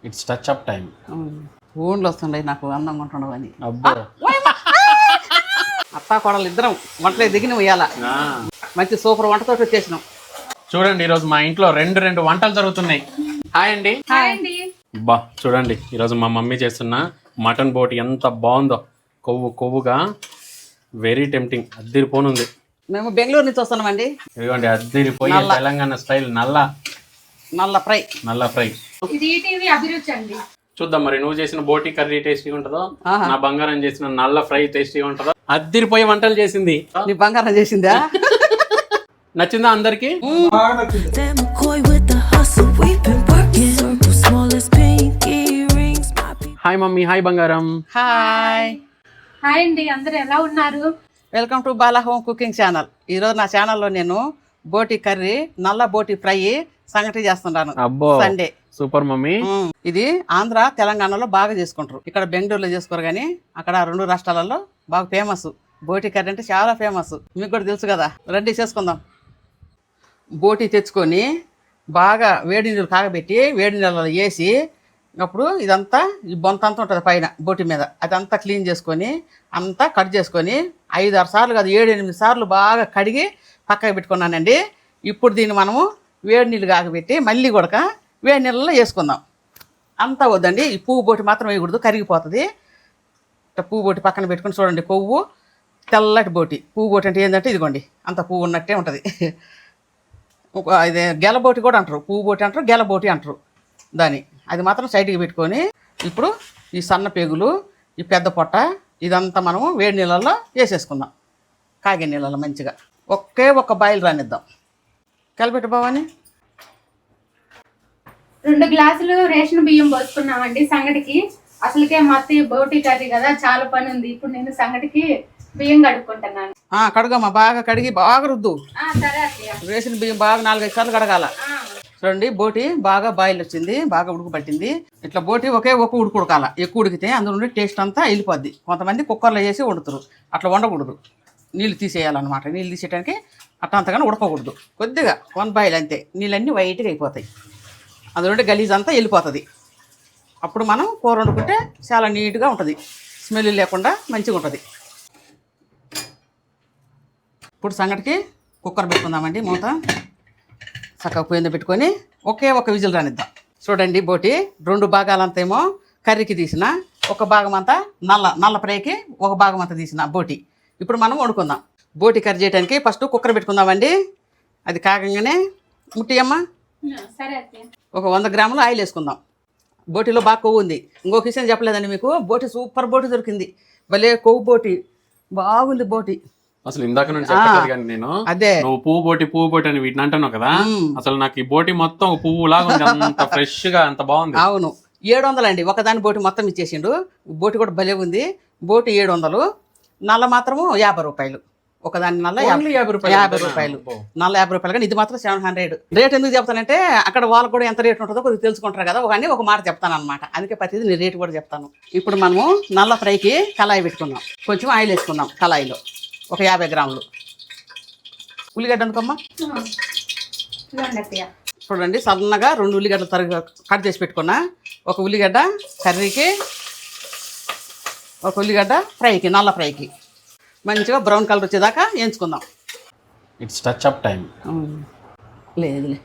It's touch up time. ఊళ్ళో వస్తుండే నాకు అందంగా ఉంటుండవు అని. అబ్బో అత్తా కోడలు ఇద్దరం వంటలే దిగిన ఇయ్యాల మంచి సూపర్ వంటతో వచ్చేసినాం. చూడండి ఈరోజు మా ఇంట్లో రెండు వంటలు జరుగుతున్నాయి. హాయ్ అండి. బా చూడండి ఈరోజు మా మమ్మీ చేస్తున్న మటన్ బోటి ఎంత బాగుందో, కొవ్వుగా వెరీ టెంప్టింగ్, అద్దిరిపోనుంది. మేము బెంగళూరు నుంచి వస్తున్నామండి. ఇదిగోండి అద్దిరిపోయి తెలంగాణ స్టైల్ నల్ల ఫ్రై. చూద్దాం మరి నువ్వు చేసిన బోటి కర్రీ టేస్టీగా ఉంటుందో, నా బంగారం చేసిన నల్ల ఫ్రై టేస్టీగా ఉంటుందో. అద్దిరిపోయి వంటలు చేసింది. నీ బంగారం చేసిందా? నచ్చిందా అందరికి? Hi mummy. హాయ్ బంగారం. హాయ్ అండి, అందరు ఎలా ఉన్నారు? Welcome to Bala home cooking channel. ఈరోజు నా ఛానల్లో నేను బోటి కర్రీ, నల్ల బోటి ఫ్రై సంగటి చేస్తున్నాను. అబ్బో సండే సూపర్ మమ్మీ. ఇది ఆంధ్ర తెలంగాణలో బాగా చేసుకుంటారు. ఇక్కడ బెంగళూరులో చేసుకోరు కానీ అక్కడ రెండు రాష్ట్రాలలో బాగా ఫేమస్. బోటి కర్రీ అంటే చాలా ఫేమస్, మీకు కూడా తెలుసు కదా. రండి చేసుకుందాం. బోటి తెచ్చుకొని బాగా వేడి నీళ్ళు కాగబెట్టి వేడి నీళ్ళలో వేసి, అప్పుడు ఇదంతా ఈ బొంత అంతా ఉంటుంది పైన బోటి మీద, అదంతా క్లీన్ చేసుకొని అంతా కట్ చేసుకొని 5-6 సార్లు కాదు 7-8 సార్లు బాగా కడిగి పక్కకి పెట్టుకున్నానండి. ఇప్పుడు దీన్ని మనము వేడి నీళ్ళు కాగబెట్టి మళ్ళీ కూడా వేడి నీళ్ళలో వేసుకుందాం. అంతా వద్దండి, ఈ పువ్వు బోటి మాత్రం వేయకూడదు, కరిగిపోతుంది. పువ్వు బోటి పక్కన పెట్టుకుని చూడండి, కొవ్వు తెల్లటి బోటి. పువ్వు బోటి అంటే ఏంటంటే ఇదిగోండి అంత పువ్వు ఉన్నట్టే ఉంటుంది. ఇది గెలబోటి కూడా అంటారు, పువ్వు బోటి అంటారు, గెలబోటి అంటారు దాన్ని. అది మాత్రం సైడ్కి పెట్టుకొని ఇప్పుడు ఈ సన్న పేగులు, ఈ పెద్ద పొట్ట, ఇదంతా మనము వేడి నీళ్ళల్లో వేసేసుకుందాం. కాగే నీళ్ళలో మంచిగా ఒక్క బాయిల్ రానిద్దాం. కలిపెట్టు బావని. 2 గ్లాసులు రేషన్ బియ్యం పోసుకున్నామండి సంగటికి. అసలుకే మత్తి బోటి కర్రీ కదా, చాలా పని ఉంది. ఇప్పుడు నేను సంగటికి బియ్యం కడుక్కుంటున్నాను. కడుగమ్మా, బాగా కడిగి బాగా రుద్దు. సరే అత్తయ్య. రేషన్ బియ్యం బాగా 4-5 సార్లు కడగాల. చూడండి బోటి బాగా బాయిల్ వచ్చింది, బాగా ఉడుకు పట్టింది. ఇట్లా బోటి ఒకే ఉడుకు ఉడకాల. ఎక్కువ ఉడికితే అందులో ఉండే టేస్ట్ అంతా వెళ్ళిపోద్ది. కొంతమంది కుక్కర్లో వేసి వండుతారు, అట్లా వండకూడదు. నీళ్ళు తీసేయాలన్నమాట. నీళ్ళు తీసేయడానికి అట్లా అంతగానే ఉడకకూడదు. కొద్దిగా 1 బాయిల్ అంతే, నీళ్ళన్నీ వైట్గా అయిపోతాయి. అందులో ఉండే గలీజ్ అంతా వెళ్ళిపోతుంది. అప్పుడు మనం కూర వండుకుంటే చాలా నీట్గా ఉంటుంది, స్మెల్ లేకుండా మంచిగా ఉంటుంది. ఇప్పుడు సంగటికి కుక్కర్ పెట్టుకుందామండి. మూత చక్కగా పొయ్యి పెట్టుకొని ఒక విజిల్ రానిద్దాం. చూడండి బోటి 2 భాగాలంతేమో కర్రీకి తీసిన, ఒక భాగం అంతా నల్ల ఫ్రైకి ఒక భాగం అంతా తీసిన బోటి. ఇప్పుడు మనం వండుకుందాం. బోటి కర్రీ చేయడానికి ఫస్ట్ కుక్కర్ పెట్టుకుందామండి. అది కాగంగానే ముట్టియమ్మ సరే అత్తయ్య. ఒక 100 గ్రాములు ఆయిల్ వేసుకుందాం. బోటిలో బాగా కొవ్వు ఉంది. ఇంకొక విషయం చెప్పలేదండి మీకు, బోటి సూపర్ బోటి దొరికింది. భలే కొవ్వు బోటి, బాగుంది బోటి. అసలు ఇందాక నుంచి చెప్పలేదు కానీ నేను, అదే నువ్వు పువ్వు బోటి అని వీటిని అంటున్నావు కదా. అసలు నాకు ఈ బోటి మొత్తం పువ్వు లాగా ఉంది, అంత ఫ్రెష్ గా అంత బాగుంది. అవును, 700 అండి. ఒకదాని బోటి మొత్తం ఇచ్చేసిండు. బోటి కూడా భలే ఉంది. బోటి 700, నల్ల మాత్రము 50 రూపాయలు. ఒకదాని నల్ల 50 రూపాయలు, నల్ల 50 రూపాయలు. కానీ ఇది మాత్రం 700. రేట్ ఎందుకు చెప్తానంటే అక్కడ వాళ్ళకు కూడా ఎంత రేట్ ఉంటుందో కొద్దిగా తెలుసుకుంటారు కదా, కానీ ఒక మాట చెప్తాను అనమాట. అందుకే ప్రతిదీ నేను రేటు కూడా చెప్తాను. ఇప్పుడు మనము నల్ల ఫ్రైకి కళాయి పెట్టుకుందాం. కొంచెం ఆయిల్ వేసుకుందాం. కళాయిలో ఒక 50 గ్రాములు ఉల్లిగడ్డ అనుకోమ్మా. చూడండి సన్నగా 2 ఉల్లిగడ్డలు కట్ చేసి పెట్టుకున్నా. ఒక ఉల్లిగడ్డ కర్రీకి, ఒక ఉల్లిగడ్డ ఫ్రైకి, నల్ల ఫ్రైకి. మంచిగా బ్రౌన్ కలర్ వచ్చేదాకా వేయించుకుందాం. It's touch up time. లేదులే,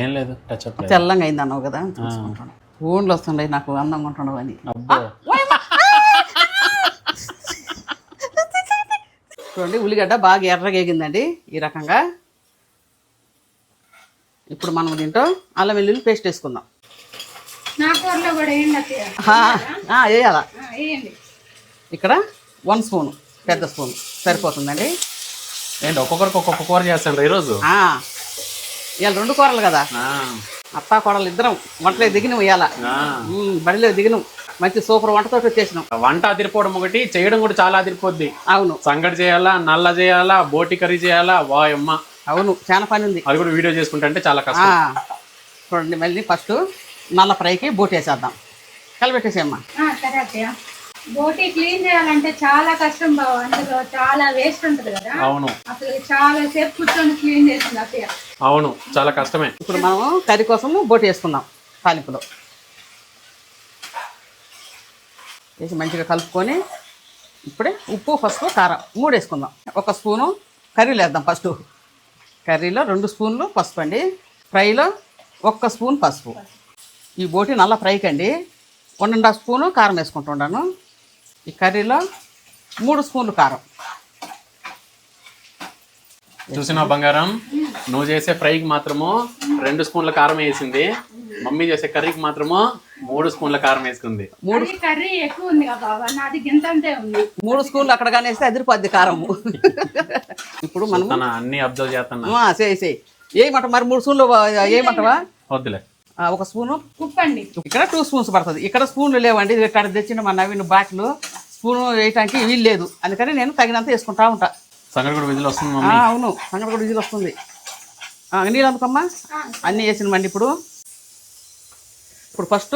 ఏం లేదు, టచ్ అప్. తెల్లంగా అయింది అన్నావు కదా, చూసుకుంటాను. ఊళ్ళో వస్తుండే నాకు అందంగా ఉంటుండవు అని. చూడండి ఉల్లిగడ్డ బాగా ఎర్రగా వేగిందండి ఈ రకంగా. ఇప్పుడు మనం దీంట్లో అల్లం వెల్లుల్లి పేస్ట్ వేసుకుందాం. వేయాలా? ఇక్కడ 1 స్పూను, పెద్ద స్పూన్ సరిపోతుందండి. ఏంటి ఒక్కొక్కరికి ఒక్కొక్క కూర చేస్తాను ఈరోజు. ఇవాళ 2 కూరలు కదా, అత్తా కోడలు ఇద్దరం వంటలే దిగినాం. ఇవాళ బడిలో దిగినాం, మంచి సూపర్ వంటతో వచ్చేసినాం. వంట అదిరిపోవడం ఒకటి, చేయడం కూడా చాలా అదిరిపోద్ది. అవును, సంగటి చేయాలా, నల్ల చేయాలా, బోటి కర్రీ చేయాలా, వాయమ్మ. అవును, చాలా పని ఉంది. అది కూడా వీడియో చేసుకుంటే చాలా కష్టం. చూడండి మళ్ళీ ఫస్ట్ నల్ల ఫ్రైకి బోటి వేసేద్దాం. కలిపెట్టేసేమ్మా. సరే అత్తయ్య. బోటి క్లీన్ చేయాలంటే చాలా కష్టం బావ, అందులో చాలా వేస్ట్ ఉంటుంది కదా. అవును, అసలు చాలా సేపు కూర్చొని క్లీన్ చేసింది అత్తయ్య. అవును, చాలా కష్టమే. ఇప్పుడు మనం కర్రీ కోసం బోటి వేసుకుందాం తాలింపులో. వేసి మంచిగా కలుపుకొని ఇప్పుడే ఉప్పు పసుపు కారం 3 వేసుకుందాం. 1 స్పూను కర్రీలో వేద్దాం. ఫస్ట్ కర్రీలో 2 స్పూన్లు పసుపు అండి. ఫ్రైలో 1 స్పూన్ పసుపు. ఈ బోటి నల్ల ఫ్రైకి అండి 1.5 స్పూను కారం వేసుకుంటున్నాను. ఈ కర్రీలో 3 స్పూన్లు కారం. చూసినా బంగారం, నువ్వు చేసే ఫ్రైకి మాత్రము 2 స్పూన్ల కారం వేసింది, మమ్మీ చేసే కర్రీకి మాత్రము 3 స్పూన్ల కారం వేసుకుంది. కర్రీ ఎక్కువ ఉంది కదా బాబా, నాది గింతంతే ఉంది. 3 స్పూన్లు అక్కడ కానీ వేస్తే అదిరిపోద్ది కారము. ఇప్పుడు మనం అన్ని అబ్జర్వ్ చేస్తున్నా. చేయి ఏమంట మరి 3 స్పూన్లు ఏమంటావా? వద్దులే. 1 స్పూను ఉప్పండి. ఇక్కడ 2 స్పూన్స్ పడుతుంది. ఇక్కడ స్పూన్లు లేవండి. ఇక్కడ తెచ్చిన మా నవీన్ బాటిల్ స్పూన్ వేయటానికి వీలు లేదు. అందుకని నేను తగినంత వేసుకుంటా ఉంటా. సంగటి కూడా విజిల్ వస్తుంది మమ్మీ. అవును, సంగటి కూడా విజిల్ వస్తుంది. నీళ్ళు అందుకమ్మా. అన్నీ వేసినమండి. ఇప్పుడు ఫస్ట్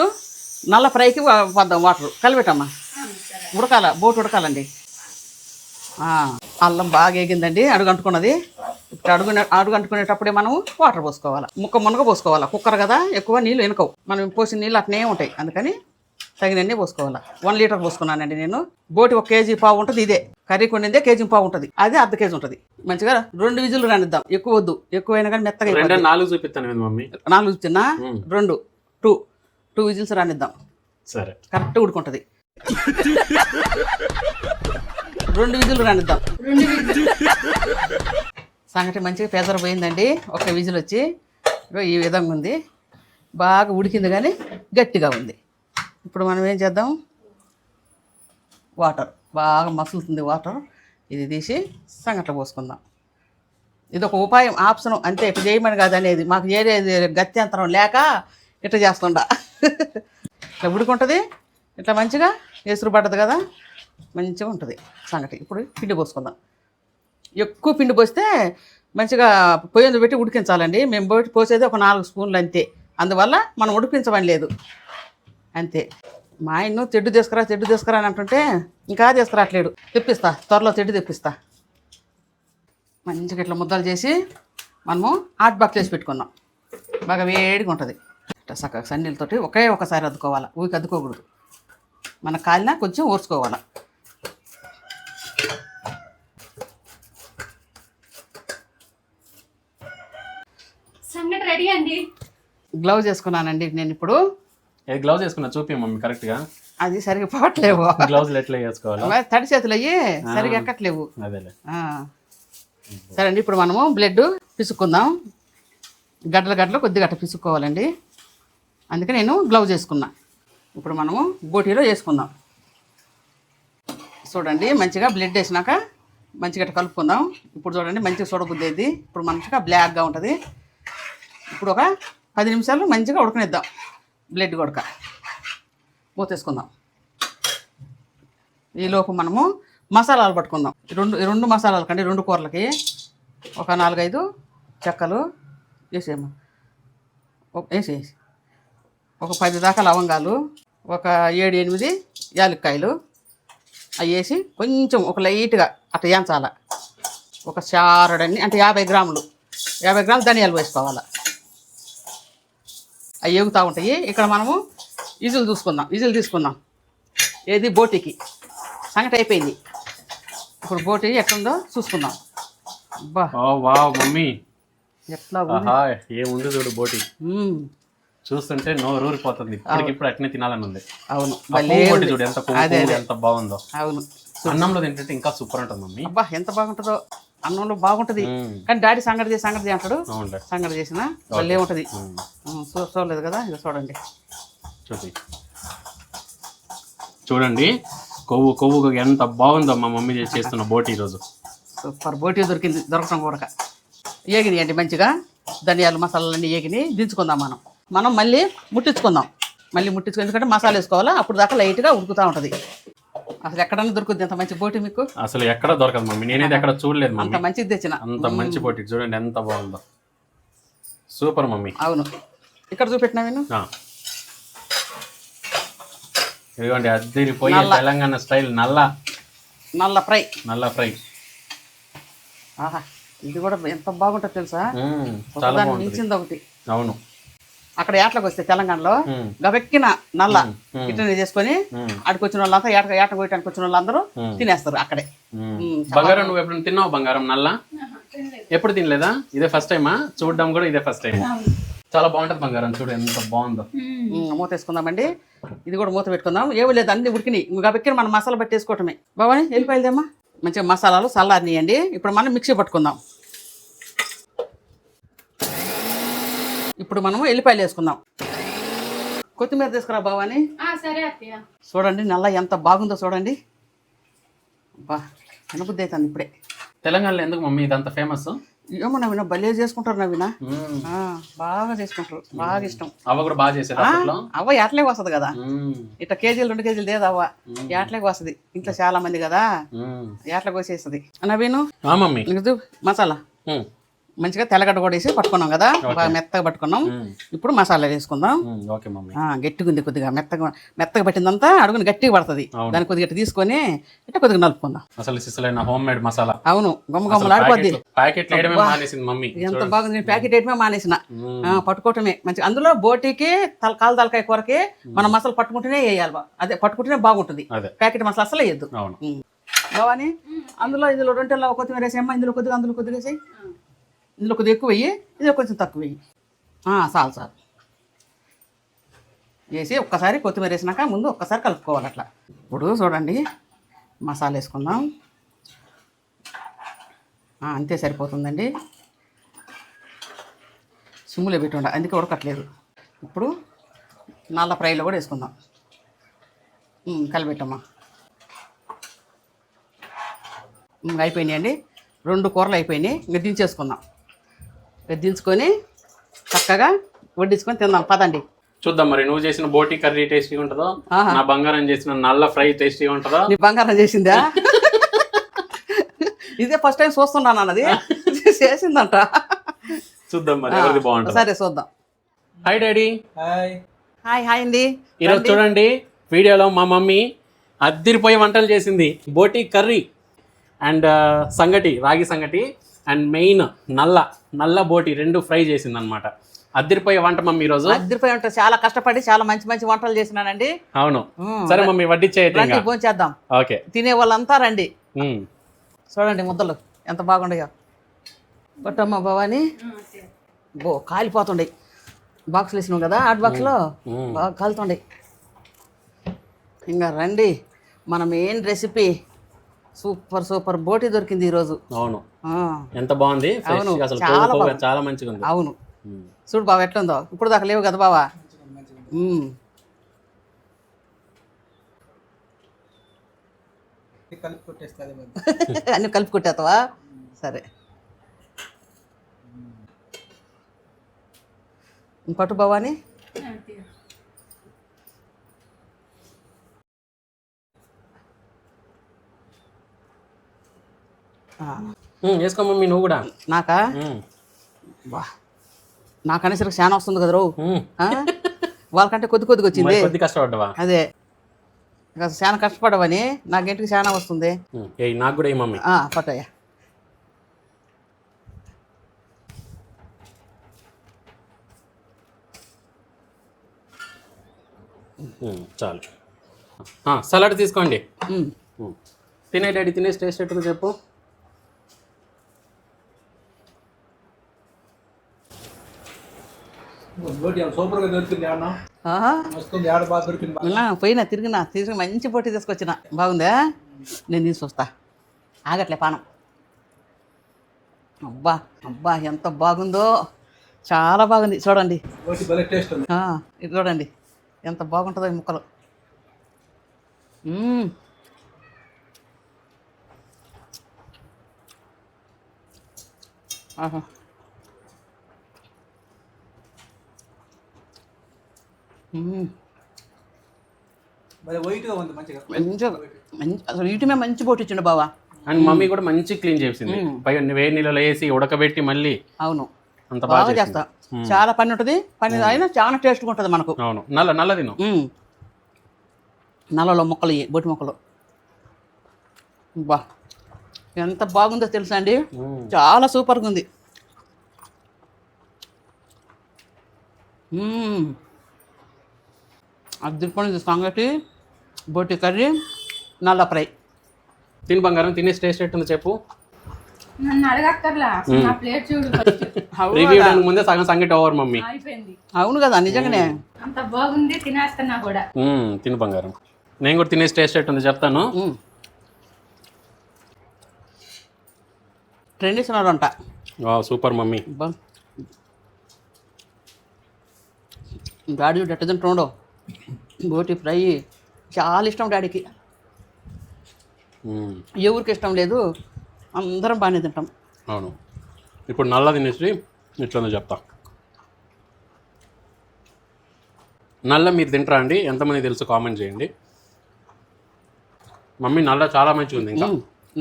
నల్ల ఫ్రైకి వద్దాం. వాటర్ కలిపెట్టమ్మా. ఉడకాల, బోటు ఉడకాలండి. అల్లం బాగా వేగిందండి, అడుగంటుకున్నది. ఇప్పుడు అడుగంటుకునేటప్పుడే మనము వాటర్ పోసుకోవాలి. మునగ పోసుకోవాలి. కుక్కర్ కదా, ఎక్కువ నీళ్ళు వెనుకవు. మనం పోసిన నీళ్ళు అట్నే ఉంటాయి. అందుకని తగినన్ని పోసుకోవాలి. 1 లీటర్ పోసుకున్నానండి నేను. బోటి 1 కేజీ పావు ఉంటుంది. ఇదే కర్రీ కొండిందే కేజీ పావు ఉంటుంది. అదే అర్ధ కేజీ ఉంటుంది. మంచిగా 2 విజిల్లు రానిద్దాం. ఎక్కువ వద్దు, ఎక్కువైనా కానీ మెత్తగా 4 చూపిస్తాను మమ్మీ. 4 ఇచ్చినా 2 విజిల్స్ రానిద్దాం. సరే, కరెక్ట్ ఉడుకుంటుంది. 2 విజిల్లు రానిద్దాం. సంగటి మంచిగా పెసర పోయిందండి. 1 విజిల్ వచ్చి ఈ విధంగా ఉంది. బాగా ఉడికింది కానీ గట్టిగా ఉంది. ఇప్పుడు మనం ఏం చేద్దాం, వాటర్ బాగా మసులుతుంది. వాటర్ ఇది తీసి సంగట్లో పోసుకుందాం. ఇది ఒక ఉపాయం, ఆప్షన్ అంతే. ఇట్లా చేయమని కాదు అనేది. మాకు ఏది గత్యంతరం లేక ఇట్లా చేస్తుండా. ఇట్లా ఉడుకుంటుంది. ఇట్లా మంచిగా ఎసురు పడ్డది కదా, మంచిగా ఉంటుంది సంగటి. ఇప్పుడు పిండి పోసుకుందాం. ఎక్కువ పిండి పోస్తే మంచిగా పొయ్యి పెట్టి ఉడికించాలండి. మేము పోసేది ఒక 4 స్పూన్లు అంతే. అందువల్ల మనం ఉడికించమని లేదు, అంతే. మా ఆయన తెడ్డు తీసుకురా అని అంటుంటే ఇంకా తీసుకురాట్లేడు. తెప్పిస్తా, త్వరలో తెడ్డు తెప్పిస్తా. మంచిగా ఇట్లా ముద్దలు చేసి మనము హాట్ బాక్స్ వేసి పెట్టుకున్నాం. బాగా వేడిగా ఉంటుంది. ఇట్లా చక్కగా సన్నీళ్ళతోటి ఒకసారి అద్దుకోవాలి. ఊరికి అద్దుకోకూడదు. మన కాలిన కొంచెం ఓర్చుకోవాలి. సంగటి రెడీ అండి. గ్లౌజ్ వేసుకున్నానండి నేను. ఇప్పుడు గ్లౌజ్ వేసుకున్నా చూపి మమ్మీ కరెక్ట్ గా. అది సరిగ్గా పోవట్లేవు. గ్లౌజ్ ఎట్లా వేసుకోవాలి? తడి చేతులు అయ్యి సరిగ్గా ఎక్కట్లేవు. అదేలే. సరే అండి, ఇప్పుడు మనము బ్లడ్ పిసుక్కుందాం. గడ్డలు కొద్దిగా గట్ట పిసుక్కోవాలండి. అందుకే నేను గ్లౌజ్ వేసుకున్నా. ఇప్పుడు మనము బోటీలో వేసుకుందాం. చూడండి, మంచిగా బ్లడ్ వేసినాక మంచిగా కలుపుకుందాం. ఇప్పుడు చూడండి మంచిగా చూడబుద్ది అయింది. ఇప్పుడు మంచిగా బ్లాక్గా ఉంటుంది. ఇప్పుడు ఒక 10 నిమిషాలు మంచిగా ఉడకనిద్దాం. బ్లడ్ కొడక మూతేసుకుందాం. ఈలోపు మనము మసాలాలు పట్టుకుందాం. రెండు మసాలాలు కండి, 2 కూరలకి ఒక 4-5 చెక్కలు వేసేయమ్మా. వేసేసి ఒక 10 దాకా లవంగాలు, ఒక 7-8 యాలక్కాయలు అవి వేసి కొంచెం ఒక లైట్గా అట్లా ఏంచాల. ఒక చారడన్ని అంటే 50 గ్రాములు ధనియాలు వేసుకోవాలి. అవి ఎగుతూ ఉంటాయి. ఇక్కడ మనము విజిల్ తీసుకుందాం. ఏది బోటీకి సంగటి అయిపోయింది. ఇప్పుడు బోటీ ఎట్లుందో చూసుకుందాం. మమ్మీ ఎట్లా ఏముంది చూడు బోటీ. చూస్తుంటే నోరు ఊరిపోతుంది. ఇప్పుడు అట్నే తినాలని ఉంది. అవును, చూడు ఎంత ఎంత బాగుందో. అవును, అన్నంలో తింటే ఇంకా సూపర్ ఉంటుంది మమ్మీ. అబ్బా ఎంత బాగుంటుందో. అన్నంలో బాగుంటుంది. కానీ డాడీ సంగటి అంటాడు. సంగటి చేసిన భలే ఉంటుంది. చూడలేదు కదా, ఇక చూడండి. చూడండి కొవ్వు ఎంత బాగుందో మా మమ్మీ చేస్తున్న బోటీ ఈరోజు. సూపర్ బోటీ దొరకటం కూడా ఏగినాయి అండి. మంచిగా ధనియాలు మసాలాలన్నీ ఏగినాయి. దించుకుందాం. మనం మళ్ళీ ముట్టించుకుందాం. ఎందుకంటే మసాలా వేసుకోవాలా. అప్పుడు దాకా లైట్గా ఉడుకుతూ ఉంటుంది. అసలు ఎక్కడన్నా దొరుకుద్ది అంత మంచి బోటీ మీకు? అసలు ఎక్కడ దొరకదు మమ్మీ. నేనైతే ఎక్కడ చూడలేదు. అంత మంచిది తెచ్చిన. అంత మంచి బోటీ చూడండి ఎంత బాగుందో. Super mummy. అవును, ఇక్కడ చూపెట్టినా నేను. ఇదిగోండి అద్దరిపోయి తెలంగాణ స్టైల్ నల్ల ఫ్రై. ఆహా, ఇది కూడా ఎంత బాగుంటుంది తెలుసా? చాలా మించింది ఒకటి. అవును, అక్కడ ఏటలకు వస్తే తెలంగాణలో గబెక్కిన నల్ల ఇట్లనే చేసుకొని ఆడికి వచ్చిన వాళ్ళంతా ఏట కోయటానికి వచ్చిన వాళ్ళందరూ తినేస్తారు అక్కడే. బంగారం నువ్వు ఎప్పుడు తిన్నావు బంగారం నల్ల? ఎప్పుడు తినలేదా? ఇదే ఫస్ట్ టైమా? చూడడం కూడా ఇదే ఫస్ట్ టైం. చాలా బాగుంటది బంగారం, చూడు ఎంత బాగుందో. మూత వేసుకుందామండి. ఇది కూడా మూత పెట్టుకుందాం. ఏమీ లేదు, అన్ని ఉడికినాయి. గబెక్కిన మనం మసాలా పట్టేసుకోవటమే. బాబాని వెళ్ళిపోయిందేమ్మా. మంచిగా మసాలాలు చల్లారినాయండి. ఇప్పుడు మనం మిక్సీ పట్టుకుందాం. ఇప్పుడు మనము ఎల్లిపాయలు వేసుకుందాం. కొత్తిమీర తీసుకురా బావాని. సరే అత్తయ్య. చూడండి నల్ల ఎంత బాగుందో చూడండి. అబ్బా తినబుద్ధి అవుతుంది ఇప్పుడే. తెలంగాణలో ఎందుకు మమ్మీ ఇదంతా ఫేమస్? ఏమో నవీన భలే చేసుకుంటారు నవీన. బాగా చేసుకుంటారు, బాగా ఇష్టం. అవ్వ కూడా బాగా చేసేది. అవ్వ ఏటలేకి వస్తుంది కదా, ఇట్లా కేజీలు 2 కేజీలు లేదు అవ్వ, ఏటలేకి వస్తుంది. ఇంట్లో చాలా మంది కదా ఏటలకు వచ్చేస్తుంది. నవీను మమ్మీ మసాలా మంచిగా తెల్లగడ్డ కూడా వేసి పట్టుకున్నాం కదా, బాగా మెత్తగా పట్టుకున్నాం. ఇప్పుడు మసాలా వేసుకుందాం. గట్టిగా ఉంది, కొద్దిగా మెత్తగా పట్టిందంతా అడుగుని గట్టిగా పడుతుంది. దాన్ని కొద్దిగా తీసుకొని ఇట్లా కొద్దిగా నలుపుకుందాం. అసలు హోమ్ మేడ్ మసాలా. అవును, గుమ్మగుమ్మలాడిపోద్ది. మమ్మీ ఎంత బాగుంది. నేను ప్యాకెట్ వేయటమే మానేసిన, పట్టుకోవటమే మంచిగా. అందులో బోటీకి కాలు తలకాయ కూరకి మనం మసాలా పట్టుకుంటూనే వేయాలి. అదే పట్టుకుంటూనే బాగుంటుంది. ప్యాకెట్ మసాలా అసలు వేయద్దు. బావాని ఇందులో రొట్టెల్లో కొత్తిమీర వేసేయమ్మా. ఇందులో కొద్దిగా అందులో కొద్దిగా వేసేయి. ఇందులో కొద్దిగా ఎక్కువ వెయ్యి, ఇందులో కొంచెం తక్కువ వెయ్యి. చాలు వేసి ఒక్కసారి కొత్తిమీర వేసినాక ముందు ఒక్కసారి కలుపుకోవాలి అట్లా. ఇప్పుడు చూడండి మసాలా వేసుకుందాం. అంతే సరిపోతుందండి. సిమ్ములో పెట్టి ఉండ, అందుకే ఉడకట్లేదు. ఇప్పుడు నల్ల ఫ్రైలో కూడా వేసుకుందాం. కలిపెట్టమ్మా. అయిపోయినాయి అండి, 2 కూరలు అయిపోయినాయి. ఇంకా దించేసుకుందాం. దించుకొని చక్కగా వడ్డించుకొని తిందాం. పదండి చూద్దాం. మరి నువ్వు చేసిన బోటీ కర్రీ టేస్టీ ఉంటుందో, నా బంగారం చేసిన నల్ల ఫ్రై టేస్టీ ఉంటుందో. నీ బంగారం చేసిందా? ఇదే ఫస్ట్ టైం చూస్తున్నాను అన్నది. చేసిందంట. చూద్దాం మరి ఎవరిది బాగుంటుంది. సరే చూద్దాం. Hi daddy. హాయ్ అండి. ఈరోజు చూడండి వీడియోలో మా మమ్మీ అద్దిరిపోయి వంటలు చేసింది. బోటీ కర్రీ అండ్ సంగటి, రాగి సంగటి అండ్ మెయిన్ నల్ల బోటి 2 ఫ్రై చేసింది అనమాట. అద్దరిపోయే వంట మమ్మీ ఈరోజు. అద్దరిపోయే వంట, చాలా కష్టపడి చాలా మంచి వంటలు చేసినానండి. అవును. సరే మమ్మీ వడ్డించేద్దాం. భోంచేద్దాం. ఓకే. తినే వాళ్ళంతా రండి. చూడండి ముద్దలు ఎంత బాగుండయో. కొట్టమ్మ భవాని. కాలిపోతుండే. బాక్సులు వేసినాం కదా, హాట్ బాక్స్లో బాగా కాలుతుండే. ఇంకా రండి, మన మెయిన్ రెసిపీ సూపర్ బోటి దొరికింది ఈరోజు. అవును, ఎంత బాగుంది. చాలా మంచిగా ఉంది. అవును, చూడు బావ ఎట్లుందో. ఇప్పుడు దాకా లేవు కదా బావా. అన్ని కలిపి కొట్టేస్తావా? సరే పట్టు బావాని. వేసుకో మమ్మీ నువ్వు కూడా. నాకా? నాకనే సరికి చాలా వస్తుంది కదా రో. వాళ్ళకంటే కొద్దిగా వచ్చింది. కష్టపడ్డావా? అదే చాలా కష్టపడవని నాకేంటికి చాలా వస్తుంది. నాకు కూడా మమ్మీ. పట్టయ్యా. చాలు. సలాడ్ తీసుకోండి. తినే డాడీ, తినేసి టేస్ట్ ఎట్టు చెప్పు. పోయినా తిరిగి మంచి పొట్టి తీసుకొచ్చిన. బాగుందా? నేను తీసుకొస్తా. ఆగట్లే పానం. అబ్బా ఎంత బాగుందో, చాలా బాగుంది. చూడండి ఇది చూడండి ఎంత బాగుంటుందో ఈ ముక్కలు. అసలు వీటిమే మంచి బోటి ఇచ్చిండు బావా. అండ్ మమ్మీ కూడా మంచి క్లీన్ చేసింది. వేడి నీళ్ళలో వేసి ఉడకబెట్టి మళ్ళీ. అవును, అంత బాగా చేస్తా. చాలా పని ఉంటుంది. పని అయినా చాలా టేస్ట్గా ఉంటుంది మనకు. అవును, నల్ల తిను. నల్లలో ముక్కలు, బొట్టి ముక్కలు. బా ఎంత బాగుందో తెలుసా అండి, చాలా సూపర్గా ఉంది. అద్దరిపోయింది సంగటి, బోటి కర్రీ, నల్ల ఫ్రై. తిని బంగారం, తినేసి టేస్ట్ ఎట్టుందో చెప్పు. నన్ను అడగక్కర్లా, నా ప్లేట్ చూడు first. రివ్యూ ఇవ్వడానికి ముందే సగం సంగటి ఓవర్ మమ్మీ. అయిపోయింది. అవును కదా, నిజంగానే. అంత బాగుంది, తినేస్తున్నా కూడా. తిను బంగారం. నేను కూడా తినేసి టేస్ట్ ఎట్టుందో చెప్తాను. ట్రెడిషనల్ వంట. Super mummy. డాడీ ఎట్ట తింటున్నాడు. బోటి ఫ్రై చాలా ఇష్టం డాడీకి. ఎవరికి ఇష్టం లేదు, అందరం బాగానే తింటాం. అవును. ఇప్పుడు నల్ల తినేసి ఇట్లా చెప్తా. నల్ల మీరు తింటారా అండి? ఎంతమంది తెలుసు కామెంట్ చేయండి. మమ్మీ నల్ల చాలా మంచిగా ఉంది. ఇంకా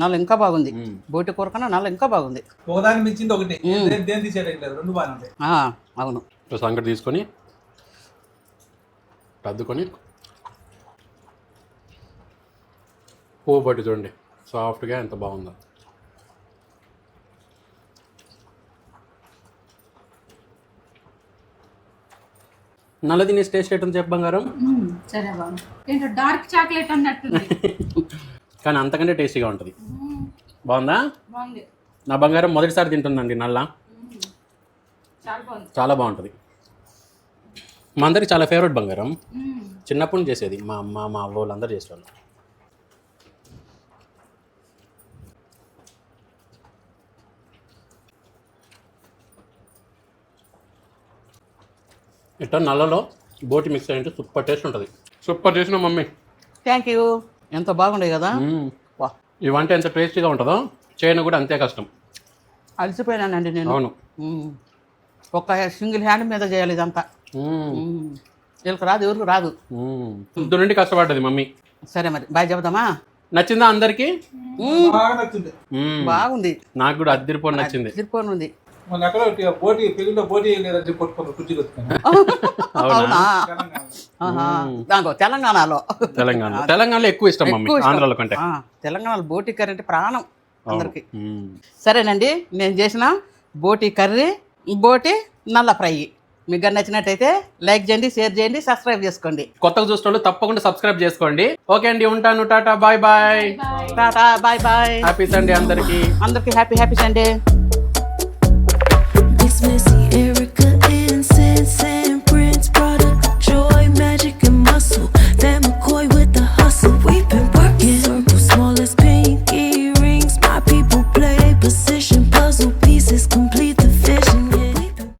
నల్ల ఇంకా బాగుంది. బోటి కూర కన్నా నల్ల ఇంకా బాగుంది. ఒకదాని మించింది ఒకటి, దేని తీసేయట్లేదు, రెండు బాగానే ఉంటాయి. అవును. సంగటి తీసుకొని అద్దుకొని పువ్వు పట్టి చూడండి, సాఫ్ట్గా ఎంత బాగుందో. నల్ల తినేసి టేస్ట్ ఎట్టుంది చెప్పు బంగారం. సరే బాబు, ఏంటో డార్క్ చాక్లెట్ అన్నట్టుంది. కానీ అంతకంటే టేస్టీగా ఉంటుంది. బాగుందా? బాగుంది. నా బంగారం మొదటిసారి తింటుందండి నల్ల. చాలా బాగుంది. చాలా బాగుంటుంది. మా అందరికి చాలా ఫేవరెట్ బంగారం. చిన్నప్పటి నుంచి చేసేది మా అమ్మ, మా అవ్వ వాళ్ళందరూ చేసేవాళ్ళు. ఇట్లా నల్లలో బోటి మిక్స్ అయ్యింటే సూపర్ టేస్ట్ ఉంటుంది. సూపర్ చేసిన మమ్మీ. Thank you. ఎంత బాగుండే కదా. వా, ఈ వంట ఎంత టేస్టీగా ఉంటుందో చేయడం కూడా అంతే కష్టం. అలసిపోయానండి నేను. అవును. ఒక సింగిల్ హ్యాండ్ మీద చేయాలి ఇదంతా. వీళ్ళకి రాదు, ఎవరికి రాదు. పొద్దు నుండి కష్టపడ్డది మమ్మీ. సరే మరి బాయ్ చెబుదామా. నచ్చిందా అందరికి? బాగా నచ్చింది. బాగుంది. నాకు కూడా అద్దరిపోని నచ్చింది. తిరుపతి ఉంది. మన ఎక్కడ బోటి పెళ్ళిలో బోటి లేదని కొట్టుకోను కుర్చీ కొట్టుకున్నాను. అవునా? దాంట్లో తెలంగాణలో. తెలంగాణలో ఎక్కువ ఇష్టం మమ్మీ, ఆంధ్రాలో కంటే. తెలంగాణలో బోటి కర్రీ అంటే ప్రాణం అందరికి. సరేనండి, నేను చేసిన బోటి కర్రీ, బోటి నల్ల ఫ్రై మీకు నచ్చినట్టయితే లైక్ చేయండి, షేర్ చేయండి, సబ్స్క్రైబ్ చేసుకోండి. కొత్తగా చూసిన తప్పకుండా సబ్స్క్రైబ్ చేసుకోండి. ఓకే అండి, ఉంటాను. టాటా, బాయ్ బాయ్. టాటా, బాయ్ బాయ్. హ్యాపీ సండే అందరికి. అందరికి హ్యాపీ సండే. It's messy,